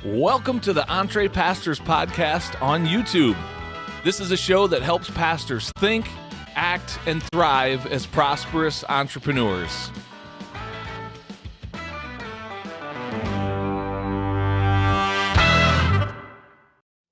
Welcome to the EntrePastors podcast on YouTube. This is a show that helps pastors think, act, and thrive as prosperous entrepreneurs.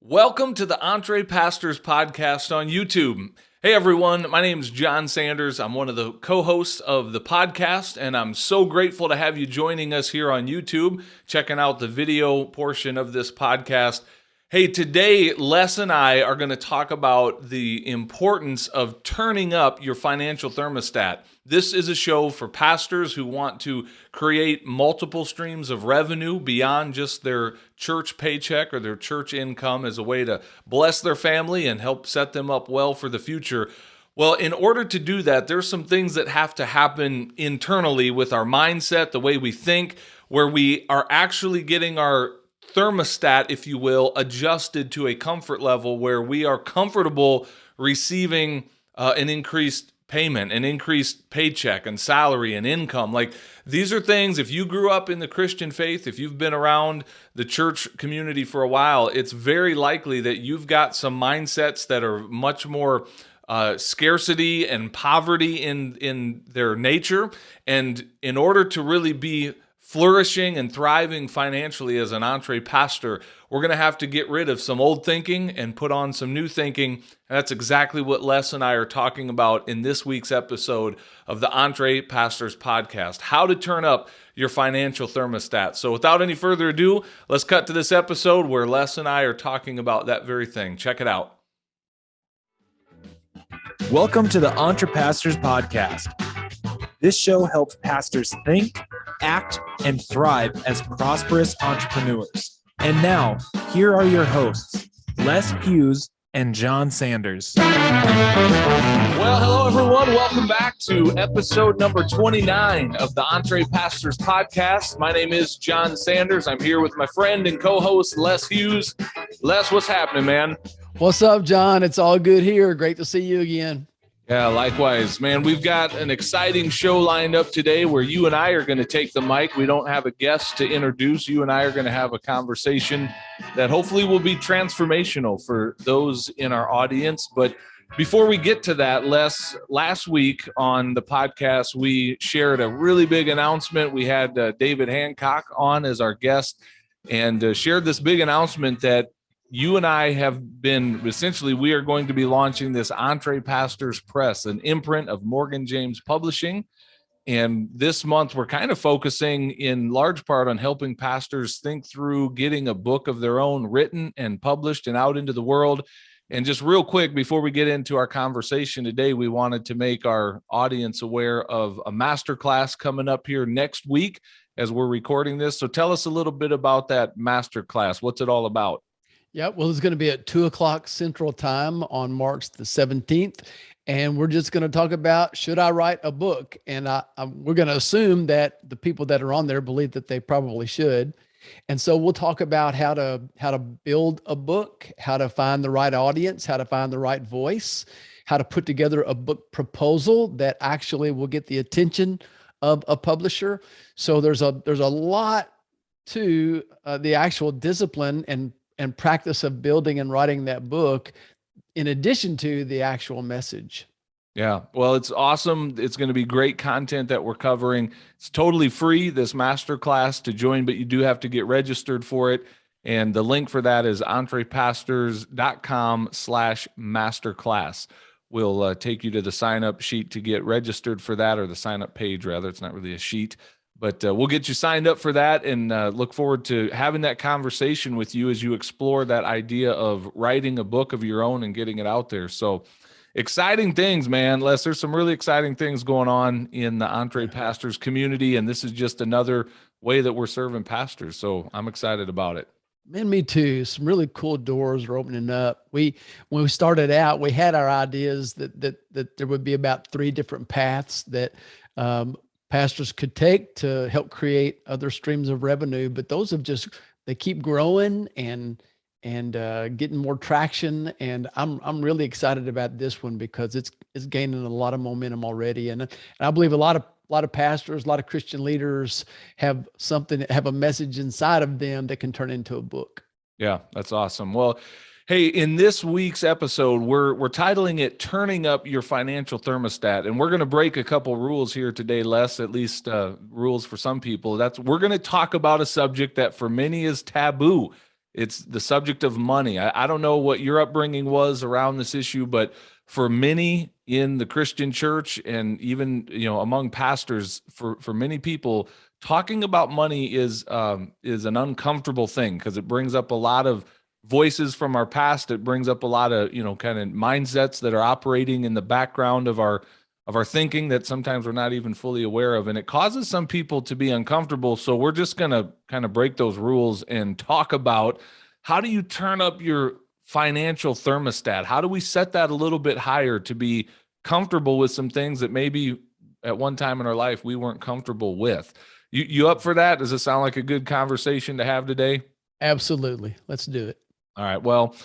Welcome to the EntrePastors podcast on YouTube. Hey everyone, my name is John Sanders. I'm one of the co-hosts of the podcast, and I'm so grateful to have you joining us here on YouTube, checking out the video portion of this podcast. Hey, today, Les and I are going to talk about the importance of turning up your financial thermostat. This is a show for pastors who want to create multiple streams of revenue beyond just their church paycheck or their church income as a way to bless their family and help set them up well for the future. Well, in order to do that, there's some things that have to happen internally with our mindset, the way we think, where we are actually getting our thermostat, if you will, adjusted to a comfort level where we are comfortable receiving an increased payment, an increased paycheck and salary and income. Like, these are things, if you grew up in the Christian faith, if you've been around the church community for a while, it's very likely that you've got some mindsets that are much more scarcity and poverty in their nature. And in order to really be flourishing and thriving financially as an EntrePastor, we're going to have to get rid of some old thinking and put on some new thinking. And that's exactly what Les and I are talking about in this week's episode of the EntrePastors podcast, how to turn up your financial thermostat. So without any further ado, let's cut to this episode where Les and I are talking about that very thing. Check it out. Welcome to the EntrePastors podcast. This show helps pastors think, act, and thrive as prosperous entrepreneurs. And now, here are your hosts, Les Hughes and John Sanders. Well, hello, everyone. Welcome back to episode number 29 of the EntrePastors podcast. My name is John Sanders. I'm here with my friend and co-host, Les Hughes. Les, what's happening, man? What's up, John? It's all good here. Great to see you again. Yeah, likewise, man. We've got an exciting show lined up today where you and I are going to take the mic. We don't have a guest to introduce. You and I are going to have a conversation that hopefully will be transformational for those in our audience. But before we get to that, last week on the podcast, we shared a really big announcement. We had David Hancock on as our guest and shared this big announcement that you and I have been, essentially, we are going to be launching this EntrePastors Press, an imprint of Morgan James Publishing. And this month, we're kind of focusing in large part on helping pastors think through getting a book of their own written and published and out into the world. And just real quick, before we get into our conversation today, we wanted to make our audience aware of a masterclass coming up here next week as we're recording this. So tell us a little bit about that masterclass. What's it all about? Yeah, well, it's going to be at 2:00 Central Time on March the 17th. And we're just going to talk about, should I write a book? And we're going to assume that the people that are on there believe that they probably should. And so we'll talk about how to build a book, how to find the right audience, how to find the right voice, how to put together a book proposal that actually will get the attention of a publisher. So there's a lot to the actual discipline and practice of building and writing that book, in addition to the actual message. Yeah, well, it's awesome. It's going to be great content that we're covering. It's totally free, this masterclass, to join, but you do have to get registered for it. And the link for that is entrepastors.com/masterclass. We'll take you to the sign-up sheet to get registered for that, or the sign-up page, rather. It's not really a sheet. But we'll get you signed up for that and look forward to having that conversation with you as you explore that idea of writing a book of your own and getting it out there. So exciting things, man. Les, there's some really exciting things going on in the EntrePastors community, and this is just another way that we're serving pastors. So I'm excited about it. Man, me too. Some really cool doors are opening up. When we started out, we had our ideas that there would be about 3 different paths that pastors could take to help create other streams of revenue, but those they keep growing and getting more traction. And I'm really excited about this one because it's gaining a lot of momentum already. And I believe a lot of lot of pastors, a lot of Christian leaders have a message inside of them that can turn into a book. Yeah, that's awesome. Well, hey, in this week's episode, we're titling it "Turning Up Your Financial Thermostat," and we're going to break a couple rules here today, Les. At least rules for some people. We're going to talk about a subject that for many is taboo. It's the subject of money. I don't know what your upbringing was around this issue, but for many in the Christian church and even among pastors, for many people, talking about money is an uncomfortable thing because it brings up a lot of voices from our past. It brings up a lot of kind of mindsets that are operating in the background of our thinking that sometimes we're not even fully aware of, and it causes some people to be uncomfortable. So we're just going to kind of break those rules and talk about how do you turn up your financial thermostat? How do we set that a little bit higher to be comfortable with some things that maybe at one time in our life we weren't comfortable with? You up for that? Does it sound like a good conversation to have today? Absolutely. Let's do it. All right. Well,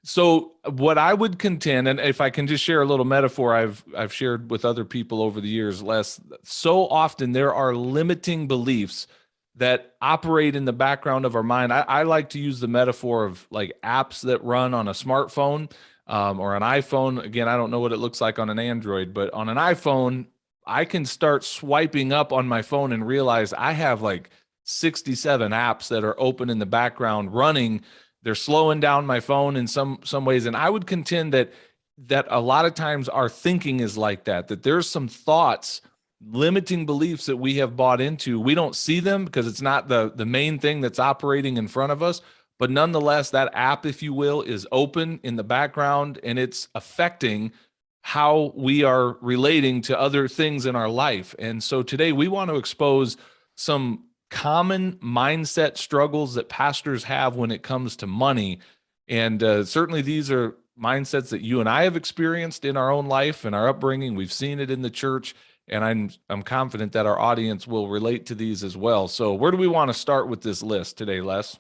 so what I would contend, and if I can just share a little metaphor I've shared with other people over the years, Les, so often there are limiting beliefs that operate in the background of our mind. I like to use the metaphor of like apps that run on a smartphone or an iPhone. Again, I don't know what it looks like on an Android, but on an iPhone, I can start swiping up on my phone and realize I have like 67 apps that are open in the background running. They're slowing down my phone in some ways. And I would contend that a lot of times our thinking is like that there's some thoughts, limiting beliefs that we have bought into. We don't see them because it's not the main thing that's operating in front of us. But nonetheless, that app, if you will, is open in the background and it's affecting how we are relating to other things in our life. And so today we want to expose some common mindset struggles that pastors have when it comes to money. And certainly these are mindsets that you and I have experienced in our own life and our upbringing. We've seen it in the church, and I'm confident that our audience will relate to these as well. So where do we want to start with this list today, Les?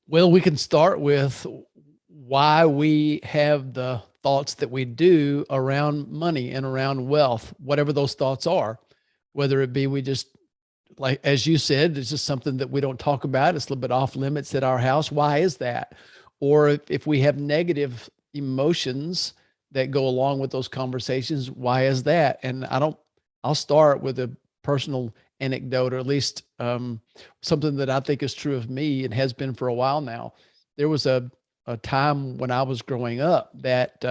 Well, we can start with why we have the thoughts that we do around money and around wealth, whatever those thoughts are, whether it be we just, like, as you said, it's just something that we don't talk about. It's a little bit off limits at our house. Why is that? Or if we have negative emotions that go along with those conversations, why is that? And I'll start with a personal anecdote, or at least something that I think is true of me and has been for a while now. There was a time when I was growing up that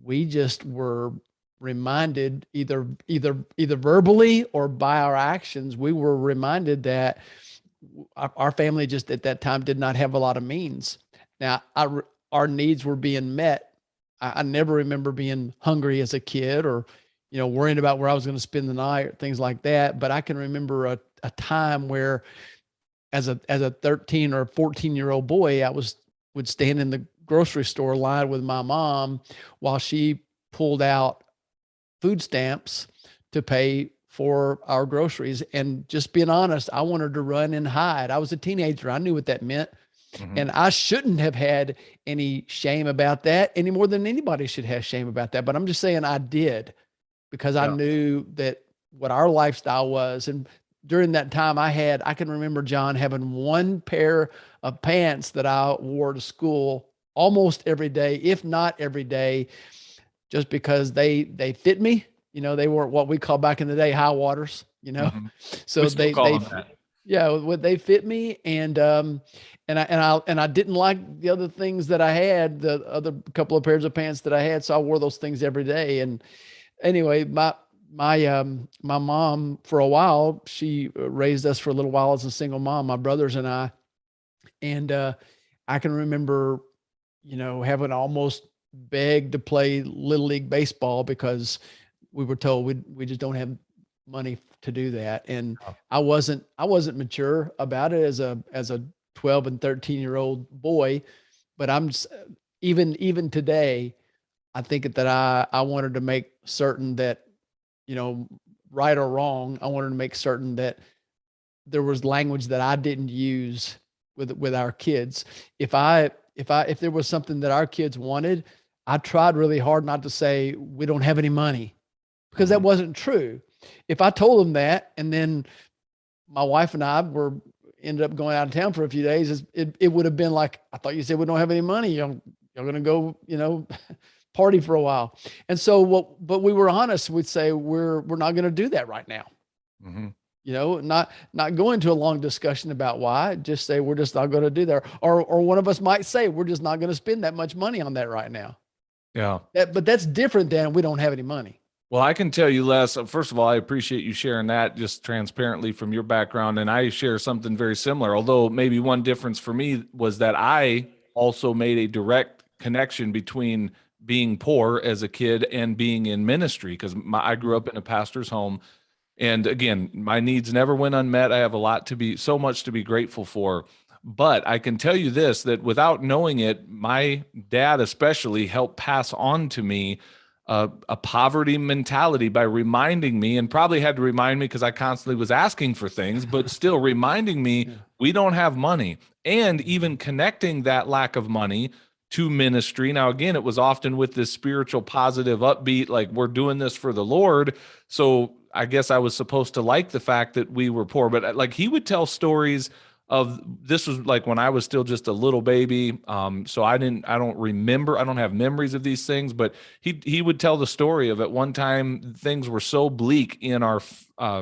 we just were reminded either verbally or by our actions, we were reminded that our family just at that time did not have a lot of means. Now, our needs were being met. I never remember being hungry as a kid or, worrying about where I was going to spend the night or things like that. But I can remember a time where as a 13 or 14-year-old boy, would stand in the grocery store line with my mom while she pulled out food stamps to pay for our groceries. And just being honest, I wanted to run and hide. I was a teenager. I knew what that meant. Mm-hmm. And I shouldn't have had any shame about that any more than anybody should have shame about that. But I'm just saying I did because I knew that what our lifestyle was. And during that time I can remember, John, having one pair of pants that I wore to school almost every day, if not every day, just because they fit me. They weren't what we call back in the day high waters, Mm-hmm. So they fit me. And I didn't like the other things that I had, the other couple of pairs of pants that I had. So I wore those things every day. And anyway, my mom, for a while, she raised us for a little while as a single mom, my brothers and I. And I can remember, having almost begged to play Little League baseball because we were told we just don't have money to do that. And I wasn't mature about it as a 12 and 13-year-old boy, but I'm just, even today, I think that I wanted to make certain that, right or wrong, I wanted to make certain that there was language that I didn't use with our kids. If there was something that our kids wanted, I tried really hard not to say we don't have any money, because that wasn't true. If I told them that, and then my wife and I ended up going out of town for a few days, it would have been like, I thought you said we don't have any money. You're going to go, party for a while. And so but we were honest. We'd say, we're not going to do that right now. Mm-hmm. Not go into a long discussion about why, just say, we're just not going to do that. Or one of us might say, we're just not going to spend that much money on that right now. Yeah. But that's different than we don't have any money. Well, I can tell you, Les, first of all, I appreciate you sharing that just transparently from your background. And I share something very similar, although maybe one difference for me was that I also made a direct connection between being poor as a kid and being in ministry, because I grew up in a pastor's home. And again, my needs never went unmet. I have so much to be grateful for. But I can tell you this, that without knowing it, my dad especially helped pass on to me a poverty mentality by reminding me, and probably had to remind me because I constantly was asking for things, but still reminding me, we don't have money, and even connecting that lack of money to ministry. Now, again, it was often with this spiritual, positive, upbeat, like, we're doing this for the Lord. So I guess I was supposed to like the fact that we were poor, but like, he would tell stories of, this was like when I was still just a little baby. So I don't have memories of these things, but he would tell the story of, at one time, things were so bleak in our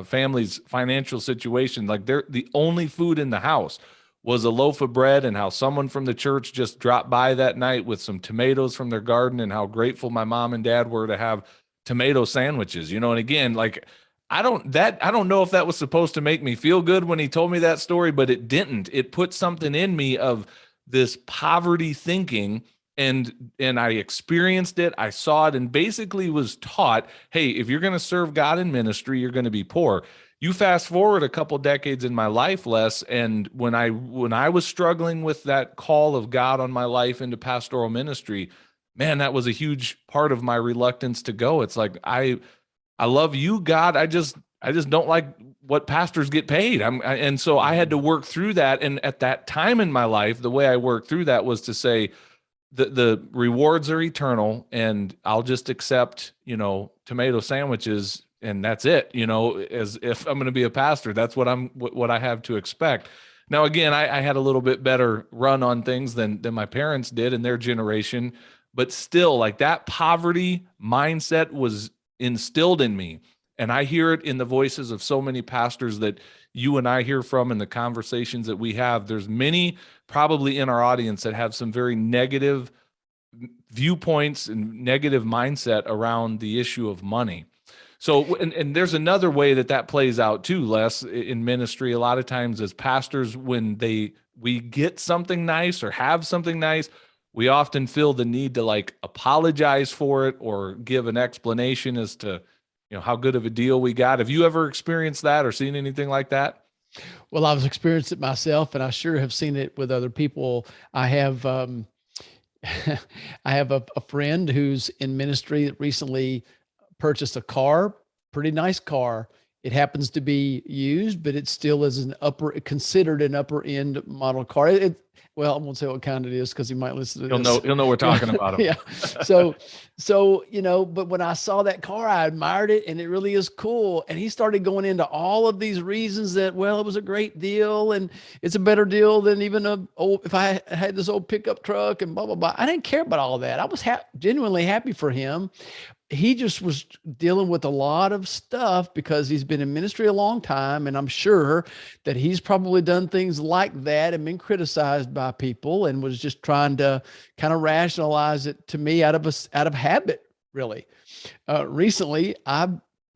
family's financial situation. Like, the only food in the house was a loaf of bread, and how someone from the church just dropped by that night with some tomatoes from their garden, and how grateful my mom and dad were to have tomato sandwiches, and again, like, I don't know if that was supposed to make me feel good when he told me that story, but it didn't. It put something in me of this poverty thinking, and I experienced it. I saw it, and basically was taught, hey, if you're going to serve God in ministry, you're going to be poor. You fast forward a couple decades in my life, Les, and when I was struggling with that call of God on my life into pastoral ministry, man, that was a huge part of my reluctance to go. It's like, I love you, God. I just don't like what pastors get paid. And so I had to work through that. And at that time in my life, the way I worked through that was to say, the rewards are eternal, and I'll just accept, tomato sandwiches, and that's it. As if I'm going to be a pastor, that's what I have to expect. Now, again, I had a little bit better run on things than my parents did in their generation, but still, like, that poverty mindset was instilled in me. And I hear it in the voices of so many pastors that you and I hear from, in the conversations that we have. There's many probably in our audience that have some very negative viewpoints and negative mindset around the issue of money. So, and there's another way that plays out too, Les, in ministry. A lot of times as pastors, when we get something nice or have something nice, we often feel the need to, like, apologize for it or give an explanation as to, how good of a deal we got. Have you ever experienced that or seen anything like that? Well, I've experienced it myself, and I sure have seen it with other people. I have I have a friend who's in ministry that recently purchased a car, pretty nice car. It happens to be used, but it still is considered an upper end model car. Well, I won't say what kind it is because he might listen to this. He'll know we're talking about him. Yeah. So, but when I saw that car, I admired it, and it really is cool. And he started going into all of these reasons that, well, it was a great deal, and it's a better deal than even if I had this old pickup truck, and blah, blah, blah. I didn't care about all that. I was genuinely happy for him. He just was dealing with a lot of stuff because he's been in ministry a long time. And I'm sure that he's probably done things like that and been criticized by people, and was just trying to kind of rationalize it to me out of habit, really. Recently, I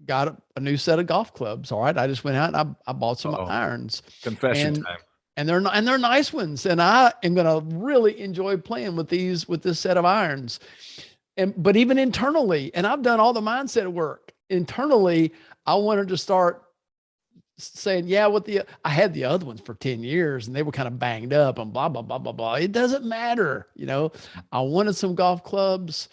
got a new set of golf clubs. All right. I just went out and I bought some irons. Confession time. And they're nice ones. And I am going to really enjoy playing with this set of irons. But even internally, and I've done all the mindset work internally, I wanted to start saying, yeah, I had the other ones for 10 years and they were kind of banged up and blah, blah, blah, blah, blah. It doesn't matter. I wanted some golf clubs.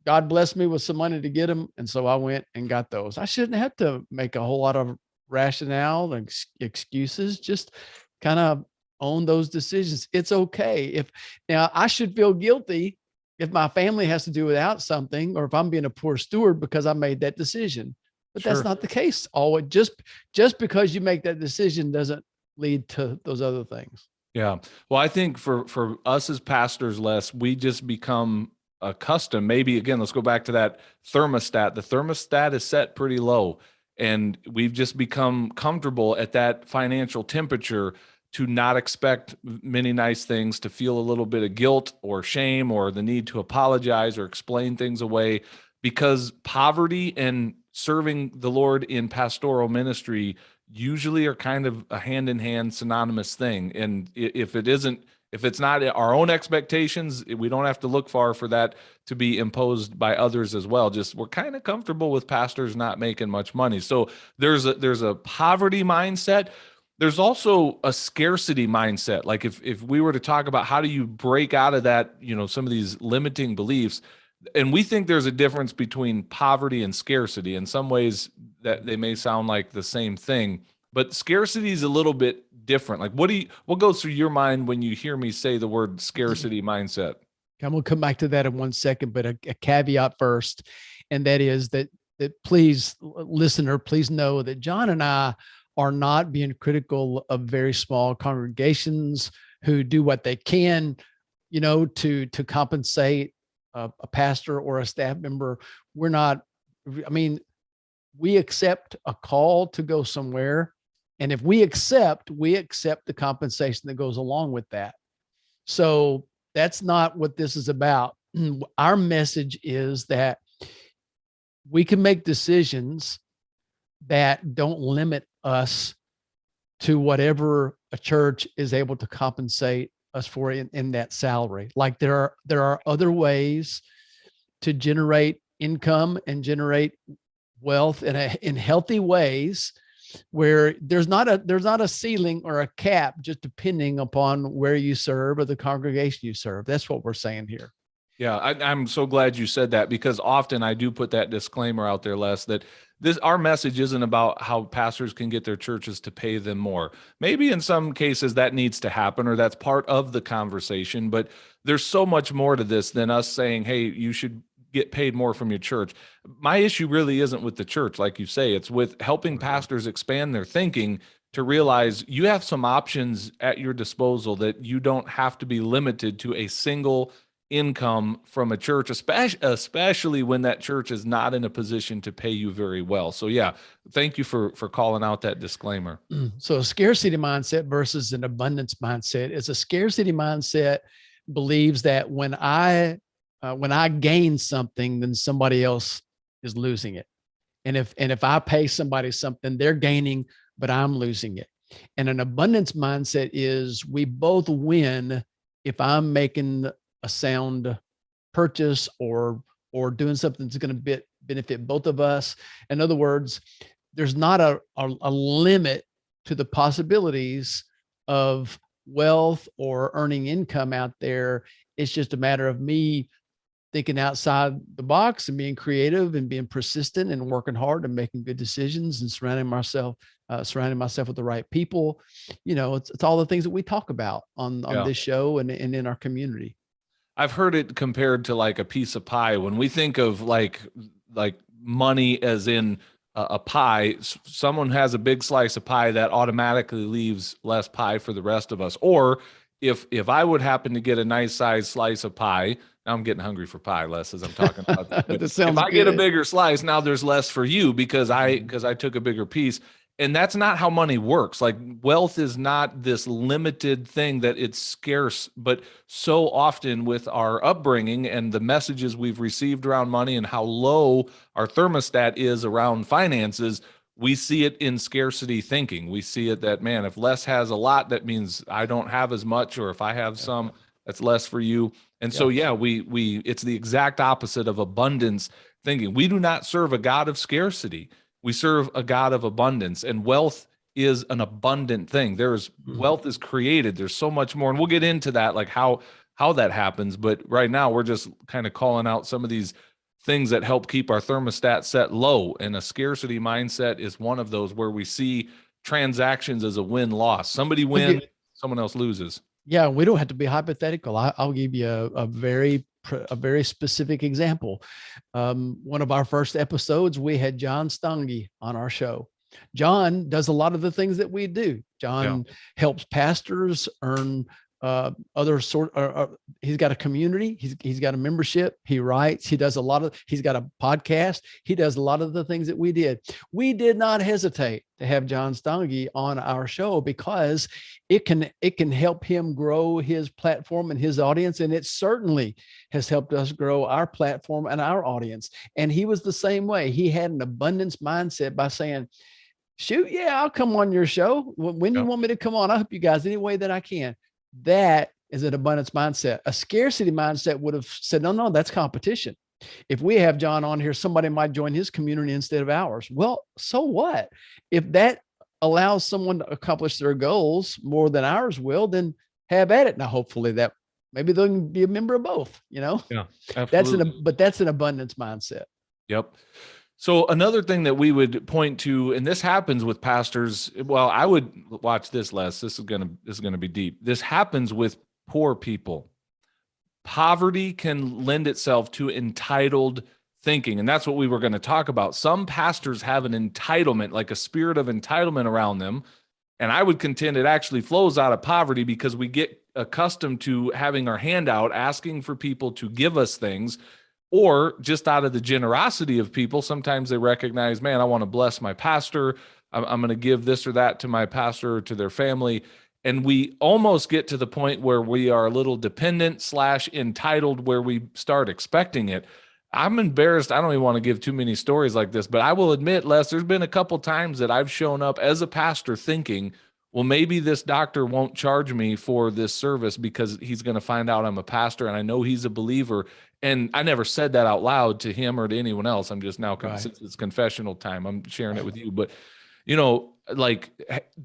God blessed me with some money to get them. And so I went and got those. I shouldn't have to make a whole lot of rationale and excuses, just kind of own those decisions. It's okay. Now I should feel guilty if my family has to do without something, or if I'm being a poor steward because I made that decision. But that's not the case. Always just because you make that decision doesn't lead to those other things. Yeah. Well, I think for us as pastors, Les, we just become accustomed. Maybe again, let's go back to that thermostat. The thermostat is set pretty low, and we've just become comfortable at that financial temperature to not expect many nice things, to feel a little bit of guilt or shame or the need to apologize or explain things away, because poverty and serving the Lord in pastoral ministry usually are kind of a hand-in-hand synonymous thing. And if it's not our own expectations, we don't have to look far for that to be imposed by others as well. Just we're kind of comfortable with pastors not making much money. So there's a poverty mindset. There's also a scarcity mindset. Like if we were to talk about how do you break out of that, some of these limiting beliefs, and we think there's a difference between poverty and scarcity. In some ways that they may sound like the same thing, but scarcity is a little bit different. Like what goes through your mind when you hear me say the word scarcity mindset? I'm going to come back to that in 1 second, but a caveat first. And that is that please, listener, please know that John and I are not being critical of very small congregations who do what they can, to compensate a pastor or a staff member. We're not, we accept a call to go somewhere. And if we accept the compensation that goes along with that. So that's not what this is about. Our message is that we can make decisions that don't limit us to whatever a church is able to compensate us for in that salary. Like there are other ways to generate income and generate wealth in healthy ways, where there's not a ceiling or a cap, just depending upon where you serve or the congregation you serve. That's what we're saying here. Yeah, I'm so glad you said that, because often I do put that disclaimer out there, Les, that our message isn't about how pastors can get their churches to pay them more. Maybe in some cases that needs to happen, or that's part of the conversation, but there's so much more to this than us saying, hey, you should get paid more from your church. My issue really isn't with the church, like you say. It's with helping pastors expand their thinking to realize you have some options at your disposal, that you don't have to be limited to a single income from a church, especially when that church is not in a position to pay you very well. So yeah, thank you for calling out that disclaimer. So a scarcity mindset versus an abundance mindset is a scarcity mindset believes that when I gain something, then somebody else is losing it. And if I pay somebody something, they're gaining, but I'm losing it. And an abundance mindset is we both win if I'm making a sound purchase or doing something that's going to benefit both of us. In other words, there's not a limit to the possibilities of wealth or earning income out there. It's just a matter of me thinking outside the box and being creative and being persistent and working hard and making good decisions and surrounding myself with the right people. It's all the things that we talk about on this show and in our community. I've heard it compared to like a piece of pie. When we think of like money as in a pie, someone has a big slice of pie, that automatically leaves less pie for the rest of us. Or if I would happen to get a nice size slice of pie, now I'm getting hungry for pie, Les, as I'm talking about that. But if I get a bigger slice, now there's less for you because I took a bigger piece. And that's not how money works. Like, wealth is not this limited thing that it's scarce, but so often with our upbringing and the messages we've received around money and how low our thermostat is around finances, we see it in scarcity thinking. We see it that, man, if Les has a lot, that means I don't have as much, or if I have some, that's less for you. And so, it's the exact opposite of abundance thinking. We do not serve a God of scarcity. We serve a God of abundance, and wealth is an abundant thing. Wealth is created. There's so much more, and we'll get into that, like how that happens. But right now, we're just kind of calling out some of these things that help keep our thermostat set low. And a scarcity mindset is one of those, where we see transactions as a win-loss. Somebody wins, someone else loses. Yeah, we don't have to be hypothetical. I'll give you a very a very specific example. One of our first episodes, we had John Stange on our show. John does a lot of the things that we do. John helps pastors earn other sort. He's got a community. He's got a membership. He writes. He does a lot of. He's got a podcast. He does a lot of the things that we did. We did not hesitate to have John Stange on our show because it can help him grow his platform and his audience, and it certainly has helped us grow our platform and our audience. And he was the same way. He had an abundance mindset by saying, shoot, yeah, I'll come on your show. When you want me to come on, I'll help you guys any way that I can. That is an abundance mindset. A scarcity mindset would have said, no, that's competition. If we have John on here, somebody might join his community instead of ours. Well, so what? If that allows someone to accomplish their goals more than ours will, then have at it. Now, hopefully that maybe they can be a member of both, Yeah, absolutely. That's an abundance mindset. Yep. So another thing that we would point to, and this happens with pastors. Well, I would watch this, Les. This is gonna be deep. This happens with poor people. Poverty can lend itself to entitled thinking, and that's what we were going to talk about. Some pastors have an entitlement, like a spirit of entitlement around them, and I would contend it actually flows out of poverty because we get accustomed to having our hand out, asking for people to give us things. Or just out of the generosity of people, sometimes they recognize, man, I want to bless my pastor. I'm going to give this or that to my pastor or to their family. And we almost get to the point where we are a little dependent / entitled, where we start expecting it. I'm embarrassed. I don't even want to give too many stories like this, but I will admit, Les, there's been a couple times that I've shown up as a pastor thinking, well, maybe this doctor won't charge me for this service because he's going to find out I'm a pastor and I know he's a believer. And I never said that out loud to him or to anyone else. I'm just now, since it's confessional time, I'm sharing it with you. But, like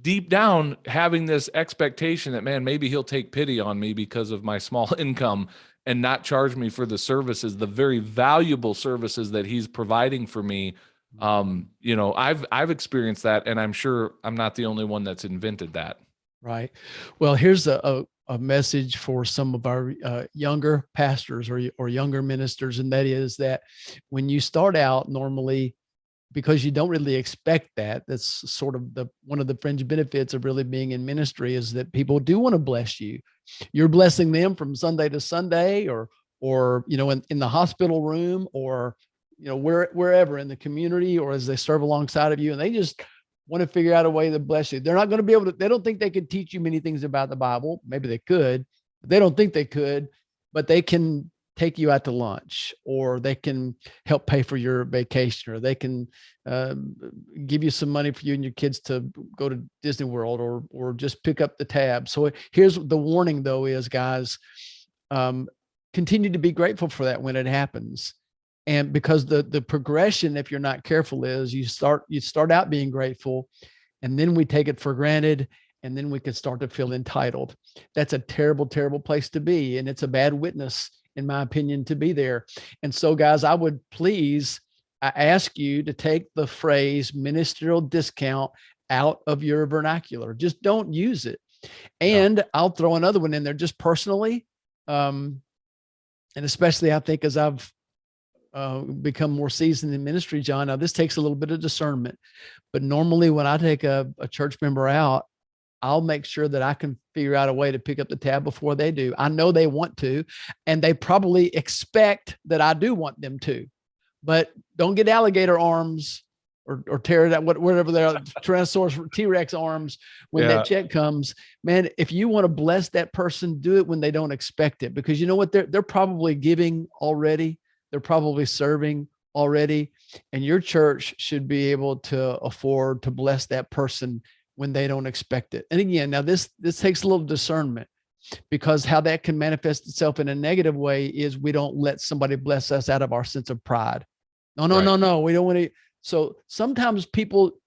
deep down, having this expectation that, man, maybe he'll take pity on me because of my small income and not charge me for the services, the very valuable services that he's providing for me. I've experienced that, and I'm sure I'm not the only one that's invented that. Right. Well, here's a message for some of our younger pastors or younger ministers, and that is that when you start out, normally, because you don't really expect that, that's sort of one of the fringe benefits of really being in ministry, is that people do want to bless you. You're blessing them from Sunday to Sunday, or in the hospital room, or wherever in the community, or as they serve alongside of you, and they just want to figure out a way to bless you. They're not going to be able to, they don't think they could teach you many things about the Bible. Maybe they could, but they don't think they could, but they can take you out to lunch, or they can help pay for your vacation, or they can give you some money for you and your kids to go to Disney World, or just pick up the tab. So here's the warning though is, guys, continue to be grateful for that when it happens. And because the progression, if you're not careful, is you start out being grateful, and then we take it for granted, and then we can start to feel entitled. That's a terrible, terrible place to be. And it's a bad witness, in my opinion, to be there. And so, guys, I ask you to take the phrase ministerial discount out of your vernacular. Just don't use it. And I'll throw another one in there, just personally. And especially, I think, as I've become more seasoned in ministry, John. Now, this takes a little bit of discernment, but normally when I take a church member out, I'll make sure that I can figure out a way to pick up the tab before they do. I know they want to, and they probably expect that I do want them to, but don't get alligator arms or tear that, whatever they are, Tyrannosaurus T-Rex arms when that check comes. Man, if you want to bless that person, do it when they don't expect it, because you know what? They're probably giving already. They're probably serving already, and your church should be able to afford to bless that person when they don't expect it. And again, now this takes a little discernment, because how that can manifest itself in a negative way is we don't let somebody bless us out of our sense of pride. No, we don't want to. So sometimes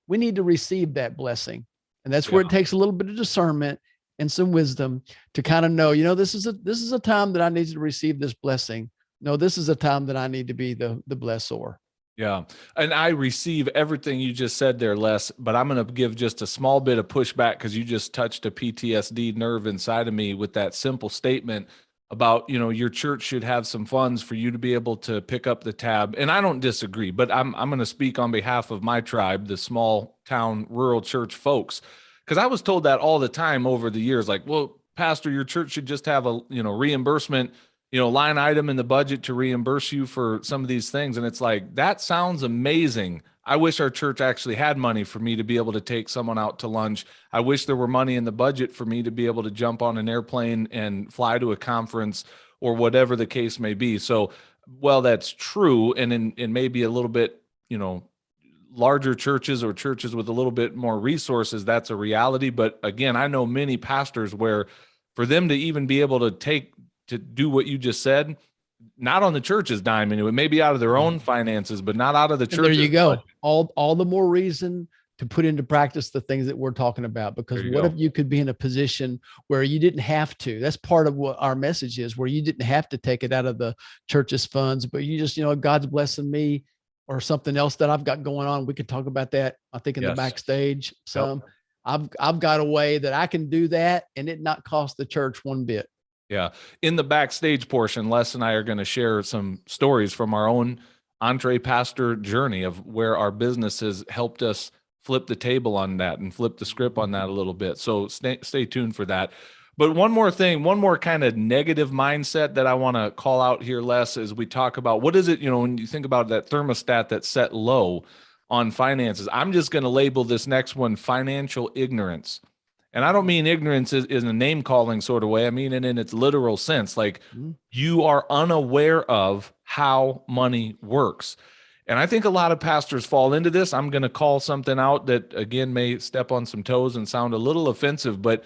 we need to receive that blessing, and that's where it takes a little bit of discernment and some wisdom to kind of know, this is a time that I need to receive this blessing. No, this is a time that I need to be the blessor. Yeah. And I receive everything you just said there, Les, but I'm going to give just a small bit of pushback because you just touched a PTSD nerve inside of me with that simple statement. about, your church should have some funds for you to be able to pick up the tab. And I don't disagree, but I'm going to speak on behalf of my tribe, the small town rural church folks, because I was told that all the time over the years, like, well, pastor, your church should just have a, reimbursement, line item in the budget to reimburse you for some of these things. And it's like, that sounds amazing. I wish our church actually had money for me to be able to take someone out to lunch. I wish there were money in the budget for me to be able to jump on an airplane and fly to a conference or whatever the case may be. So, well, that's true. And in maybe a little bit, larger churches or churches with a little bit more resources, that's a reality. But again, I know many pastors where for them to even be able to do what you just said, not on the church's dime anyway, maybe out of their own finances, but not out of the church. There you go. All the more reason to put into practice the things that we're talking about, because what if you could be in a position where you didn't have to? That's part of what our message is, where you didn't have to take it out of the church's funds, but you just, God's blessing me or something else that I've got going on. We could talk about that, I think, in the backstage some. I've got a way that I can do that and it not cost the church one bit. Yeah. In the backstage portion, Les and I are going to share some stories from our own EntrePastor journey of where our business has helped us flip the table on that and flip the script on that a little bit. So stay tuned for that. But one more thing, one more kind of negative mindset that I want to call out here, Les, as we talk about what is it, when you think about that thermostat that's set low on finances, I'm just going to label this next one financial ignorance. And I don't mean ignorance is a name calling sort of way. I mean it in its literal sense. Like you are unaware of how money works. And I think a lot of pastors fall into this. I'm going to call something out that, again, may step on some toes and sound a little offensive, but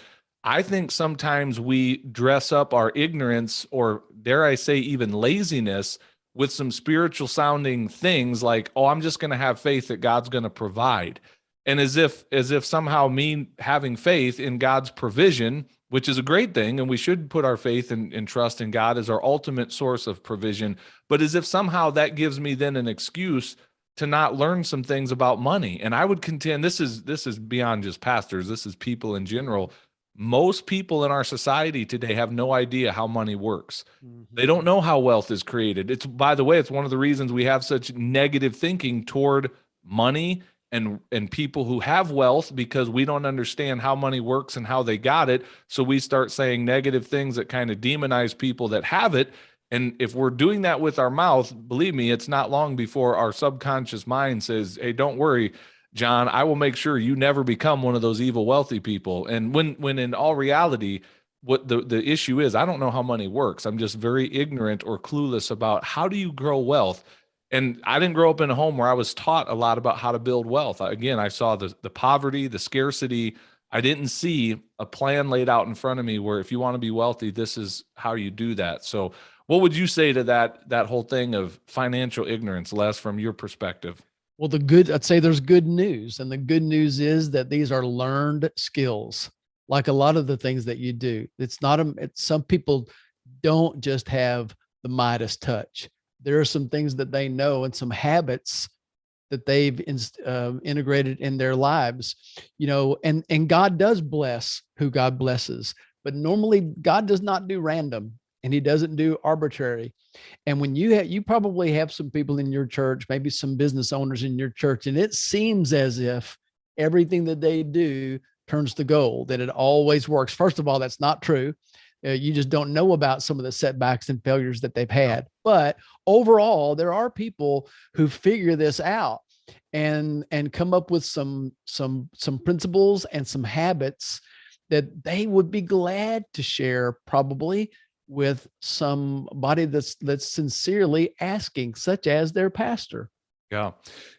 I think sometimes we dress up our ignorance, or dare I say even laziness, with some spiritual sounding things like, oh, I'm just going to have faith that God's going to provide. And as if somehow me having faith in God's provision, which is a great thing, and we should put our faith and trust in God as our ultimate source of provision, but as if somehow that gives me then an excuse to not learn some things about money. And I would contend this is beyond just pastors, this is people in general. Most people in our society today have no idea how money works. They don't know how wealth is created. It's, by the way, it's one of the reasons we have such negative thinking toward money and people who have wealth, because we don't understand how money works and how they got it. So we start saying negative things that kind of demonize people that have it. And if we're doing that with our mouth, believe me, it's not long before our subconscious mind says, hey, don't worry, John, I will make sure you never become one of those evil wealthy people. And when in all reality, what the issue is, I don't know how money works. I'm just very ignorant or clueless about how do you grow wealth. And I didn't grow up in a home where I was taught a lot about how to build wealth. Again, I saw the poverty, the scarcity. I didn't see a plan laid out in front of me where if you want to be wealthy, this is how you do that. So what would you say to that whole thing of financial ignorance, Les, from your perspective? Well, I'd say there's good news. And the good news is that these are learned skills. Like a lot of the things that you do, some people don't just have the Midas touch. There are some things that they know and some habits that they've integrated in their lives, and God does bless who God blesses, but normally God does not do random and he doesn't do arbitrary. And when you probably have some people in your church, maybe some business owners in your church, and it seems as if everything that they do turns to gold, that it always works. First of all, that's not true. You just don't know about some of the setbacks and failures that they've had. But overall, there are people who figure this out and come up with some principles and some habits that they would be glad to share, probably with somebody that's sincerely asking, such as their pastor. Yeah,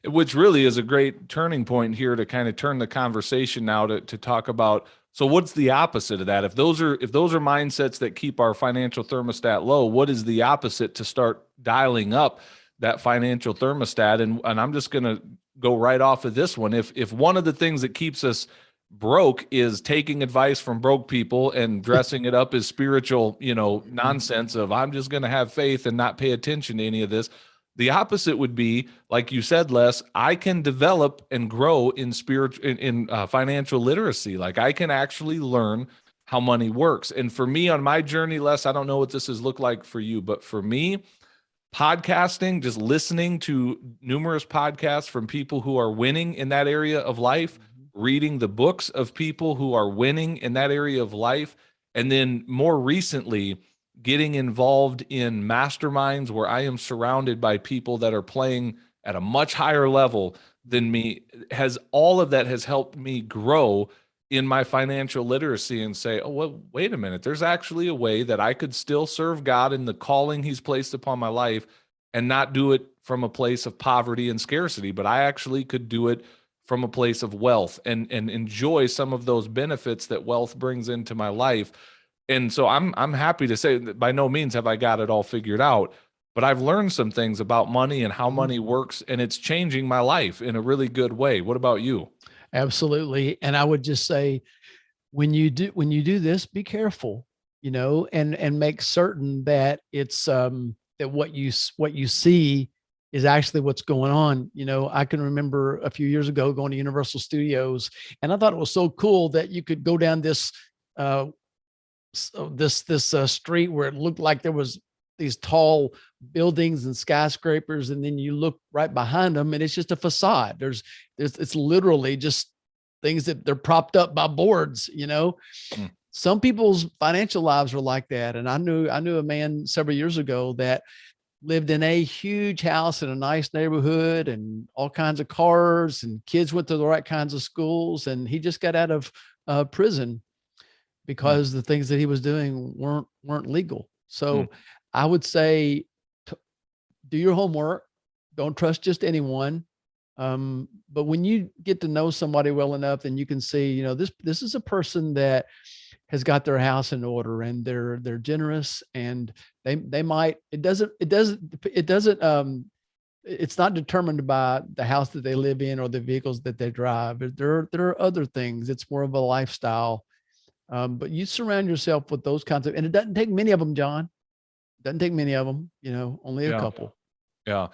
which really is a great turning point here to kind of turn the conversation now to talk about. So what's the opposite of that? If those are mindsets that keep our financial thermostat low, what is the opposite to start dialing up that financial thermostat? And I'm just going to go right off of this one. If one of the things that keeps us broke is taking advice from broke people and dressing it up as spiritual, nonsense of I'm just going to have faith and not pay attention to any of this. The opposite would be, like you said, Les, I can develop and grow in financial literacy. Like I can actually learn how money works. And for me on my journey, Les, I don't know what this has looked like for you, but for me, podcasting, just listening to numerous podcasts from people who are winning in that area of life, reading the books of people who are winning in that area of life, and then more recently, getting involved in masterminds where I am surrounded by people that are playing at a much higher level than me, has all of that has helped me grow in my financial literacy and say, oh, well, wait a minute, there's actually a way that I could still serve God in the calling he's placed upon my life and not do it from a place of poverty and scarcity, but I actually could do it from a place of wealth and enjoy some of those benefits that wealth brings into my life. And so I'm happy to say that by no means have I got it all figured out, but I've learned some things about money and how money works, and it's changing my life in a really good way. What about you? Absolutely. And I would just say, when you do this, be careful, and make certain that it's that what you see is actually what's going on. I can remember a few years ago going to Universal Studios, and I thought it was so cool that you could go down this street where it looked like there was these tall buildings and skyscrapers, and then you look right behind them and it's just a facade. It's literally just things that they're propped up by boards. Some people's financial lives are like that. And I knew a man several years ago that lived in a huge house in a nice neighborhood and all kinds of cars, and kids went to the right kinds of schools, and he just got out of prison because the things that he was doing weren't legal. So I would say, do your homework. Don't trust just anyone. But when you get to know somebody well enough, then you can see, this is a person that has got their house in order, and they're generous, and they might, it's not determined by the house that they live in or the vehicles that they drive. There are other things. It's more of a lifestyle. But you surround yourself with those kinds of, and it doesn't take many of them, John. Doesn't take many of them, only a couple. Yeah.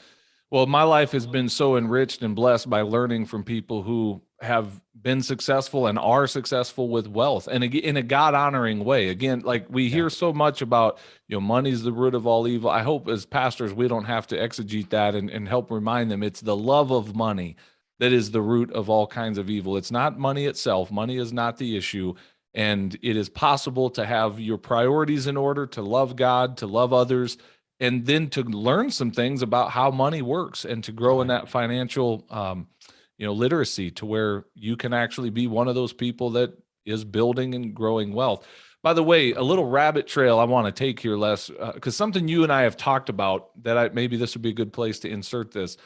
Well, my life has been so enriched and blessed by learning from people who have been successful and are successful with wealth, and in a God-honoring way. Again, like we hear so much about, money's the root of all evil. I hope as pastors, we don't have to exegete that and help remind them it's the love of money that is the root of all kinds of evil. It's not money itself. Money is not the issue. And it is possible to have your priorities in order, to love God, to love others, and then to learn some things about how money works and to grow in that financial, literacy to where you can actually be one of those people that is building and growing wealth. By the way, a little rabbit trail I want to take here, Les, because something you and I have talked about that maybe this would be a good place to insert this.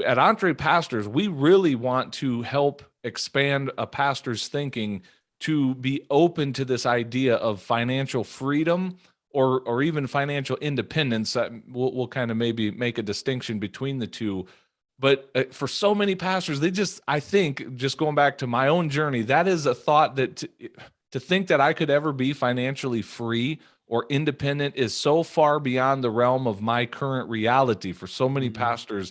At EntrePastors, we really want to help expand a pastor's thinking to be open to this idea of financial freedom or even financial independence. We'll kind of maybe make a distinction between the two. But for so many pastors, I think, just going back to my own journey, that is a thought that to think that I could ever be financially free or independent is so far beyond the realm of my current reality for so many pastors.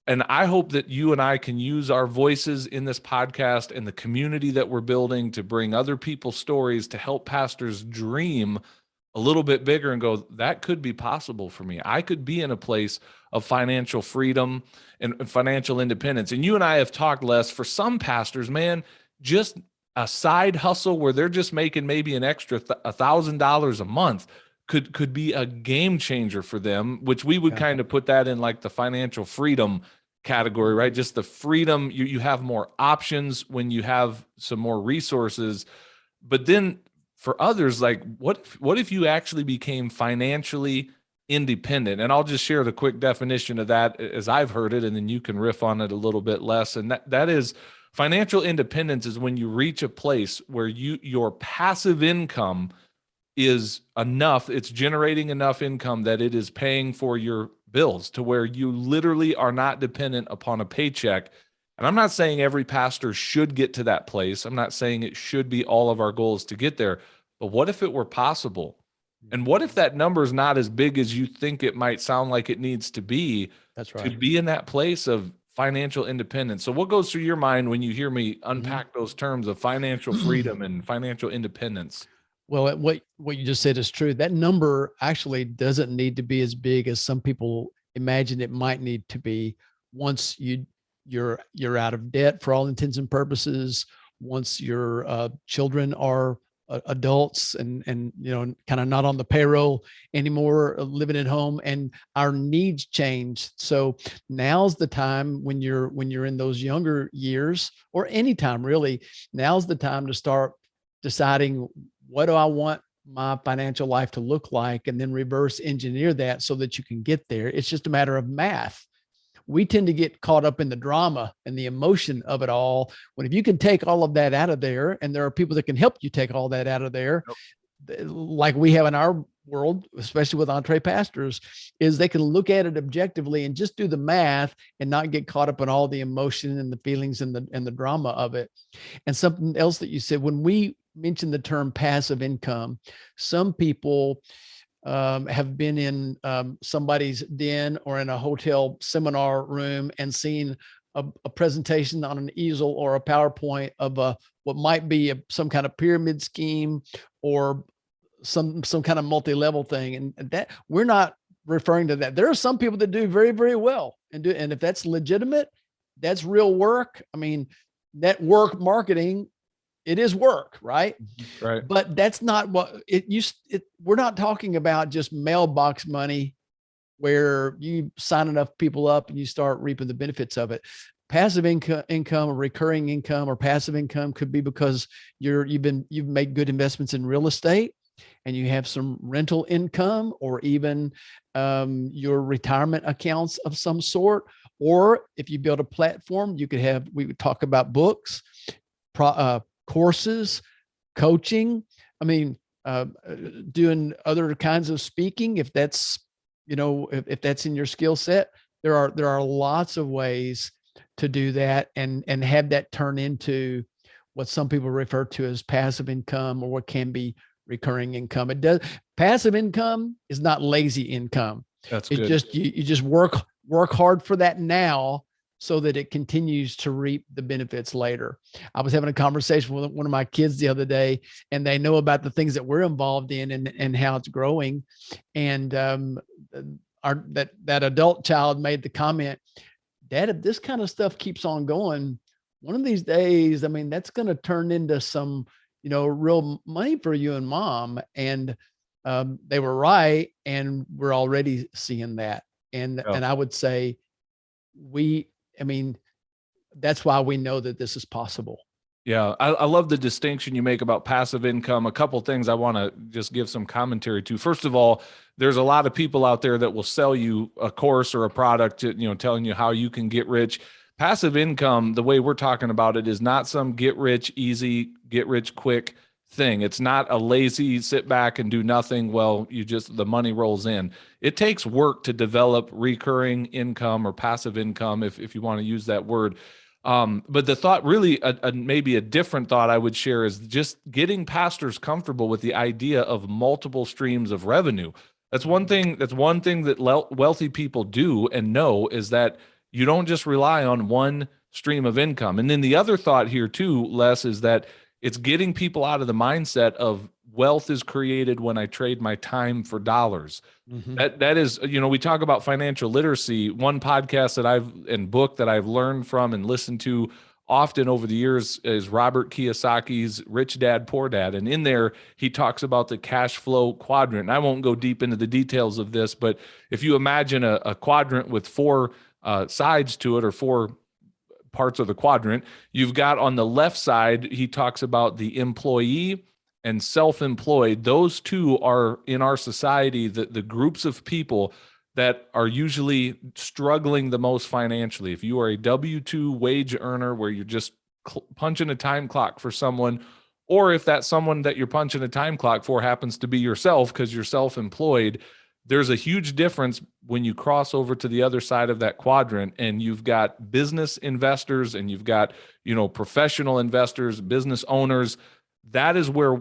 And I hope that you and I can use our voices in this podcast and the community that we're building to bring other people's stories to help pastors dream a little bit bigger and go, that could be possible for me. I could be in a place of financial freedom and financial independence. And you and I have talked, Les, for some pastors, man, just a side hustle where they're just making maybe an extra $1,000 a month could be a game changer for them, which we would kind of put that in like the financial freedom category, right? Just the freedom, you have more options when you have some more resources. But then for others, like what if you actually became financially independent? And I'll just share the quick definition of that as I've heard it, and then you can riff on it a little bit less. And that is, financial independence is when you reach a place where your passive income is enough, it's generating enough income that it is paying for your bills to where you literally are not dependent upon a paycheck. And I'm not saying every pastor should get to that place. I'm not saying it should be all of our goals to get there. But what if it were possible? And what if that number is not as big as you think it might sound like it needs to be? That's right. To be in that place of financial independence. So what goes through your mind when you hear me unpack those terms of financial freedom and financial independence? Well, what you just said is true. That number actually doesn't need to be as big as some people imagine it might need to be. Once you're out of debt for all intents and purposes, once your children are adults and kind of not on the payroll anymore, living at home, and our needs change. So now's the time when you're in those younger years, or anytime really. Now's the time to start deciding, what do I want my financial life to look like, and then reverse engineer that so that you can get there. It's just a matter of math. We tend to get caught up in the drama and the emotion of it all. When if you can take all of that out of there, and there are people that can help you take all that out of there, like we have in our world, especially with EntrePastors, is they can look at it objectively and just do the math and not get caught up in all the emotion and the feelings and the drama of it. And something else that you said, when we mentioned the term passive income, some people have been in somebody's den or in a hotel seminar room and seen a presentation on an easel or a PowerPoint of what might be some kind of pyramid scheme, or some kind of multi-level thing. And that, we're not referring to that. There are some people that do very, very well and if that's legitimate, that's real work. I mean, network marketing, it is work, right? Right. But that's not what we're not talking about just mailbox money where you sign enough people up and you start reaping the benefits of it. Passive income or recurring income or passive income could be because you've made good investments in real estate and you have some rental income, or even your retirement accounts of some sort. Or if you build a platform, we would talk about books, courses, coaching. I mean, doing other kinds of speaking, if that's, if that's in your skill set. There are lots of ways to do that and have that turn into what some people refer to as passive income, or what can be recurring income. Passive income is not lazy income. That's good. It's just, you just work hard for that now, so that it continues to reap the benefits later. I was having a conversation with one of my kids the other day, and they know about the things that we're involved in and how it's growing. And that adult child made the comment, "Dad, if this kind of stuff keeps on going, one of these days, I mean, that's going to turn into some, real money for you and Mom." And they were right, and we're already seeing that. And I would say that's why we know that this is possible. Yeah, I love the distinction you make about passive income. A couple things I want to just give some commentary to. First of all, there's a lot of people out there that will sell you a course or a product, telling you how you can get rich. Passive income, the way we're talking about it, is not some get rich easy, get rich quick thing. It's not a lazy sit back and do nothing. Well, the money rolls in. It takes work to develop recurring income or passive income, if you want to use that word. But the thought, really, maybe a different thought I would share, is just getting pastors comfortable with the idea of multiple streams of revenue. That's one thing that wealthy people do and know, is that you don't just rely on one stream of income. And then the other thought here too, Les, is that it's getting people out of the mindset of wealth is created when I trade my time for dollars. Mm-hmm. That is, we talk about financial literacy. One podcast and book that I've learned from and listened to often over the years is Robert Kiyosaki's Rich Dad, Poor Dad. And in there, he talks about the cash flow quadrant. And I won't go deep into the details of this, but if you imagine a quadrant with four sides to it, or four parts of the quadrant, you've got on the left side, he talks about the employee and self-employed. Those two are, in our society, the groups of people that are usually struggling the most financially. If you are a W-2 wage earner where you're just punching a time clock for someone, or if that someone that you're punching a time clock for happens to be yourself because you're self-employed, there's a huge difference when you cross over to the other side of that quadrant, and you've got business investors and you've got, professional investors, business owners. that is where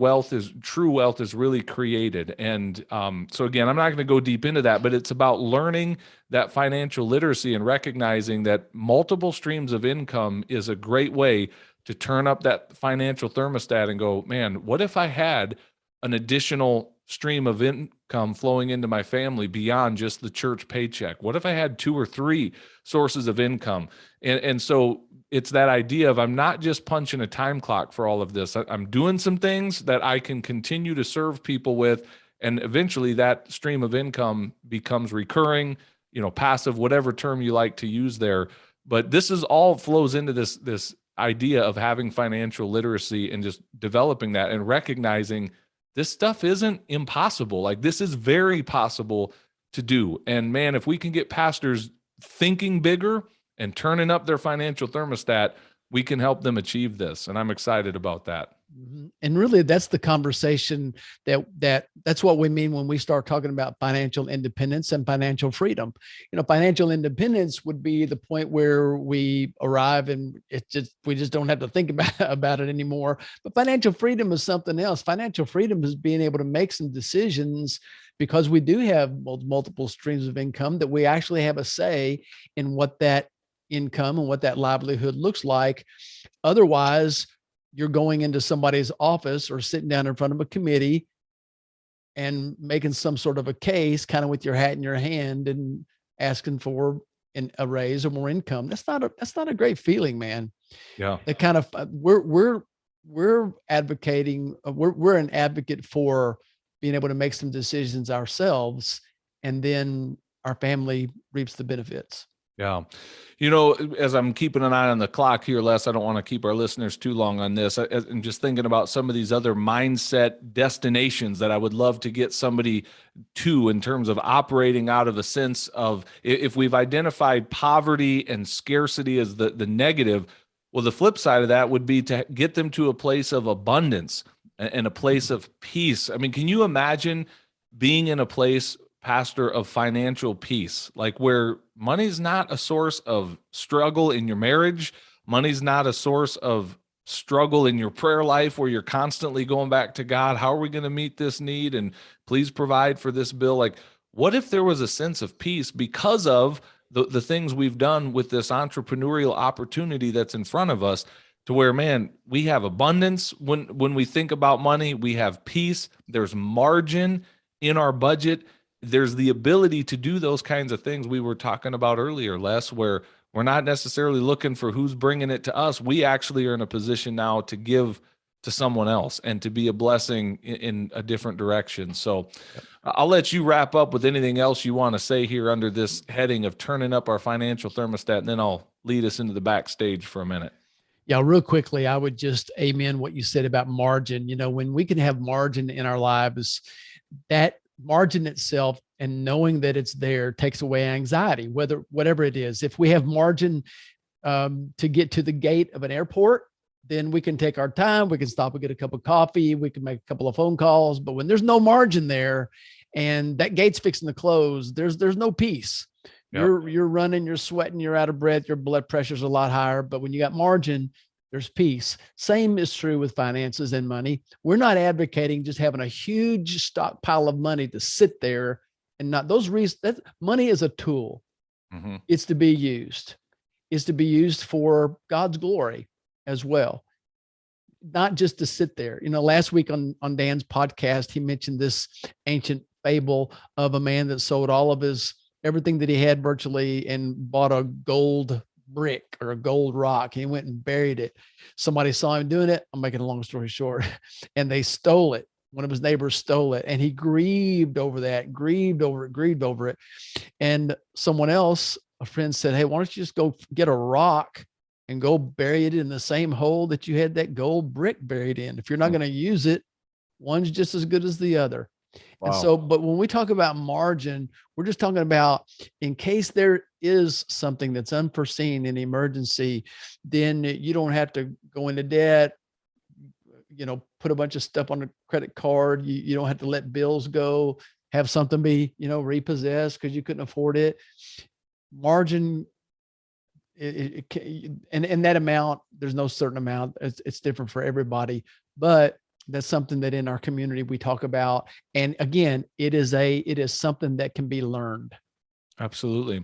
true wealth is really created. And so again, I'm not going to go deep into that, but it's about learning that financial literacy and recognizing that multiple streams of income is a great way to turn up that financial thermostat and go, man, what if I had an additional stream of income flowing into my family beyond just the church paycheck? What if I had 2 or 3 sources of income? And so it's that idea of I'm not just punching a time clock for all of this. I'm doing some things that I can continue to serve people with, and eventually that stream of income becomes recurring, passive, whatever term you like to use there. But this is all flows into this idea of having financial literacy and just developing that and recognizing this stuff isn't impossible. Like, this is very possible to do. And man, if we can get pastors thinking bigger and turning up their financial thermostat, we can help them achieve this. And I'm excited about that. And really, that's the conversation that's what we mean when we start talking about financial independence and financial freedom. Financial independence would be the point where we arrive and we just don't have to think about it anymore. But financial freedom is something else. Financial freedom is being able to make some decisions, because we do have multiple streams of income, that we actually have a say in what that income and what that livelihood looks like. Otherwise, you're going into somebody's office or sitting down in front of a committee and making some sort of a case, kind of with your hat in your hand, and asking for a raise or more income. That's not a great feeling, man. Yeah. That kind of we're advocating. We're an advocate for being able to make some decisions ourselves, and then our family reaps the benefits. Yeah. As I'm keeping an eye on the clock here, Les, I don't want to keep our listeners too long on this. I'm just thinking about some of these other mindset destinations that I would love to get somebody to, in terms of operating out of a sense of, if we've identified poverty and scarcity as the negative, well, the flip side of that would be to get them to a place of abundance and a place of peace. I mean, can you imagine being in a place, pastor, of financial peace, like where money's not a source of struggle in your marriage, money's not a source of struggle in your prayer life, where you're constantly going back to God, how are we going to meet this need, and please provide for this bill? Like, what if there was a sense of peace because of the things we've done with this entrepreneurial opportunity that's in front of us, to where, man, we have abundance when we think about money, we have peace, there's margin in our budget, there's the ability to do those kinds of things we were talking about earlier, Les, where we're not necessarily looking for who's bringing it to us. We actually are in a position now to give to someone else and to be a blessing in a different direction. So I'll let you wrap up with anything else you want to say here under this heading of turning up our financial thermostat, and then I'll lead us into the backstage for a minute. Yeah, real quickly, I would just amen what you said about margin. When we can have margin in our lives, that margin itself and knowing that it's there takes away anxiety, whatever it is. If we have margin to get to the gate of an airport, then we can take our time. We can stop and get a cup of coffee. We can make a couple of phone calls. But when there's no margin there and that gate's fixing to close, there's no peace. Yep. You're running, you're sweating, you're out of breath, your blood pressure's a lot higher. But when you got margin, there's peace. Same is true with finances and money. We're not advocating just having a huge stockpile of money to sit there and not those reasons. That money is a tool. Mm-hmm. It's to be used. It's to be used for God's glory as well, not just to sit there. Last week on Dan's podcast, he mentioned this ancient fable of a man that sold all of everything that he had virtually and bought a gold brick or a gold rock. He went and buried it. Somebody saw him doing it. I'm making a long story short, and they stole it. One of his neighbors stole it, and he grieved over it. And someone else, a friend, said, "Hey, why don't you just go get a rock and go bury it in the same hole that you had that gold brick buried in? If you're not going to use it, one's just as good as the other." Wow. And so, but when we talk about margin, we're just talking about in case there is something that's unforeseen, an emergency, then you don't have to go into debt, put a bunch of stuff on a credit card. You don't have to let bills go, have something be, repossessed because you couldn't afford it. Margin, and that amount, there's no certain amount. It's different for everybody, but That's something that in our community we talk about. And again, it is something that can be learned. Absolutely.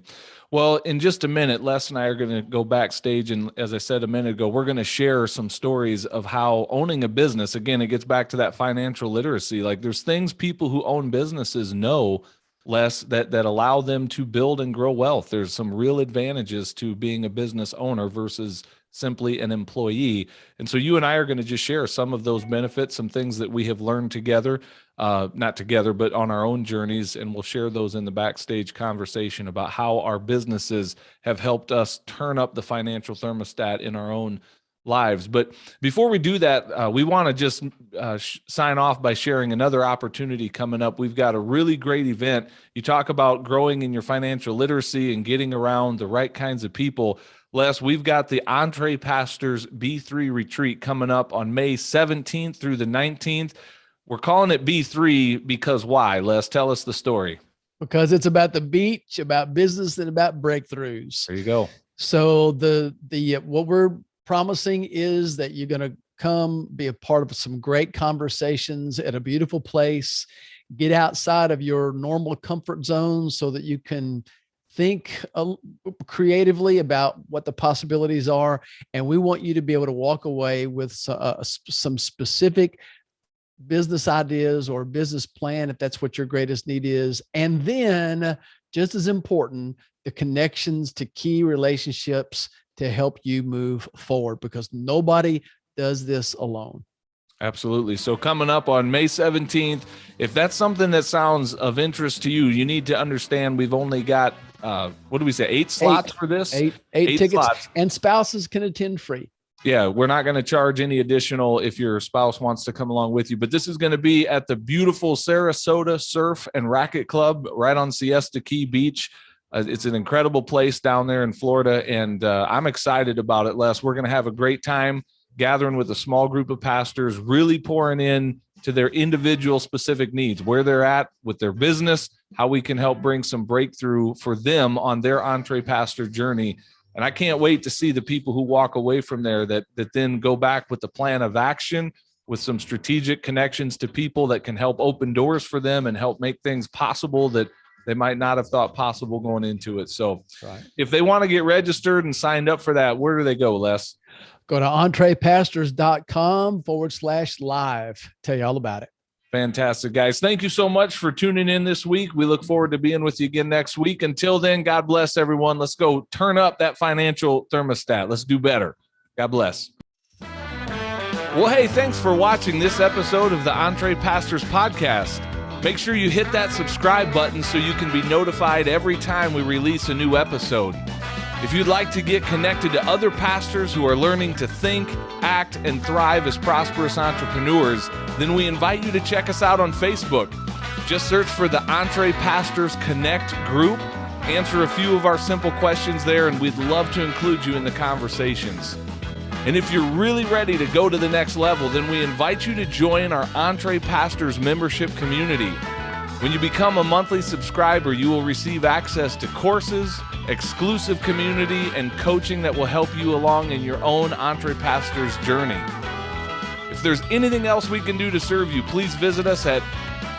Well, in just a minute, Les and I are going to go backstage. And as I said a minute ago, we're going to share some stories of how owning a business, again, it gets back to that financial literacy. Like there's things people who own businesses know, Les, that allow them to build and grow wealth. There's some real advantages to being a business owner versus simply an employee. And so you and I are going to just share some of those benefits, some things that we have learned together, not together, but on our own journeys. And we'll share those in the backstage conversation about how our businesses have helped us turn up the financial thermostat in our own lives. But before we do that, we want to just sign off by sharing another opportunity coming up. We've got a really great event. You talk about growing in your financial literacy and getting around the right kinds of people. Les, we've got the EntrePastors B3 retreat coming up on May 17th through the 19th. We're calling it B3 because why? Les, tell us the story. Because it's about the beach, about business, and about breakthroughs. There you go. So the what we're promising is that you're going to come be a part of some great conversations at a beautiful place, get outside of your normal comfort zone so that you can think creatively about what the possibilities are. And we want you to be able to walk away with some specific business ideas or business plan, if that's what your greatest need is. And then just as important, the connections to key relationships to help you move forward, because nobody does this alone. Absolutely. So coming up on May 17th, if that's something that sounds of interest to you, you need to understand we've only got, what do we say, 8 slots for this? Eight tickets slots. And spouses can attend free. Yeah, we're not going to charge any additional if your spouse wants to come along with you, but this is going to be at the beautiful Sarasota Surf and Racket Club right on Siesta Key Beach. It's an incredible place down there in Florida, and I'm excited about it, Les. We're going to have a great time gathering with a small group of pastors, really pouring in to their individual specific needs, where they're at with their business, how we can help bring some breakthrough for them on their EntrePastor journey. And I can't wait to see the people who walk away from there that then go back with the plan of action, with some strategic connections to people that can help open doors for them and help make things possible that they might not have thought possible going into it. So If they want to get registered and signed up for that, where do they go, Les? Go to EntrePastors.com/live. Tell you all about it. Fantastic, guys. Thank you so much for tuning in this week. We look forward to being with you again next week. Until then, God bless everyone. Let's go turn up that financial thermostat. Let's do better. God bless. Well, hey, thanks for watching this episode of the EntrePastors podcast. Make sure you hit that subscribe button so you can be notified every time we release a new episode. If you'd like to get connected to other pastors who are learning to think, act, and thrive as prosperous entrepreneurs, then we invite you to check us out on Facebook. Just search for the EntrePastors Connect group, answer a few of our simple questions there, and we'd love to include you in the conversations. And if you're really ready to go to the next level, then we invite you to join our EntrePastors membership community. When you become a monthly subscriber, you will receive access to courses, exclusive community, and coaching that will help you along in your own EntrePastors journey. If there's anything else we can do to serve you, please visit us at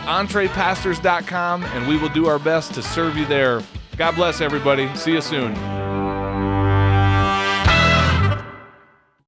EntrePastors.com, and we will do our best to serve you there. God bless everybody. See you soon.